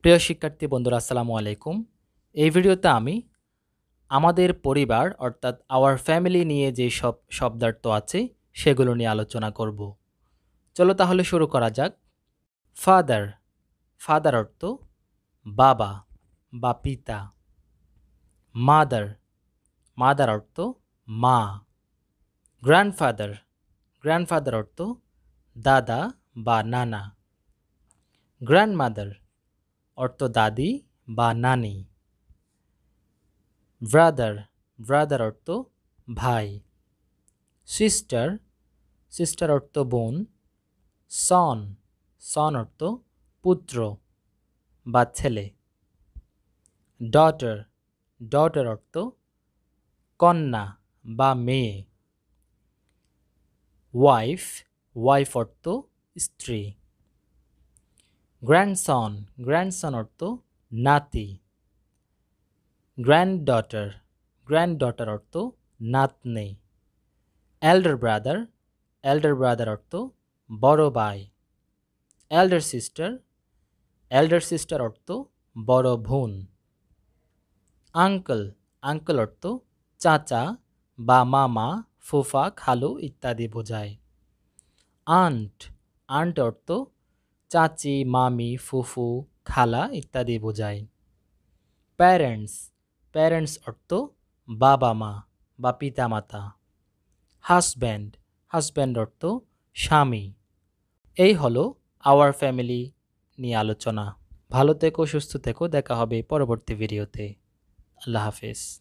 প্রিয় শিক্ষার্থী বন্ধুরা আসসালামু আলাইকুম। এই ভিডিওতে আমি আমাদের পরিবার অর্থাৎ আওয়ার ফ্যামিলি নিয়ে যে সব শব্দার্থ আছে সেগুলো নিয়ে আলোচনা করব। চলো তাহলে শুরু করা যাক। ফাদার, ফাদার অর্থ বাবা বা পিতা। মাদার, মাদার অর্থ মা। গ্র্যান্ডফাদার, গ্র্যান্ডফাদার অর্থ দাদা বা নানা। গ্র্যান্ডমাদার অর্থ দাদি বা নানি। ব্রাদার, ব্রাদার অর্থ ভাই। সিস্টার, সিস্টার অর্থ বোন। সন, সন অর্থ পুত্র বা ছেলে। ডটার, ডটার অর্থ কন্যা বা মেয়ে। ওয়াইফ, ওয়াইফ অর্থ স্ত্রী। গ্র্যান্ডসন, গ্র্যান্ডসন অর্থ নাতি। গ্র্যান্ডডটার, গ্র্যান্ডডটার অর্থ নাতনি। এল্ডার ব্রাদার, এল্ডার ব্রাদার অর্থ বড় ভাই। এল্ডার সিস্টার, এল্ডার সিস্টার অর্থ বড় বোন। আঙ্কেল, আঙ্কেল অর্থ চাচা বা মামা, ফুফা, খালু ইত্যাদি বোঝায়। আন্ট, আন্ট অর্থ চাচি, মামি, ফুফু, খালা ইত্যাদি বোঝায়। প্যারেন্টস, প্যারেন্টস অর্থ বাবা মা বা পিতামাতা। হাজব্যান্ড, হাজব্যান্ড অর্থ স্বামী। এই হলো আওয়ার ফ্যামিলি নিয়ে আলোচনা। ভালো থেকো, সুস্থ থেকো, দেখা হবে পরবর্তী ভিডিওতে। আল্লাহ হাফেজ।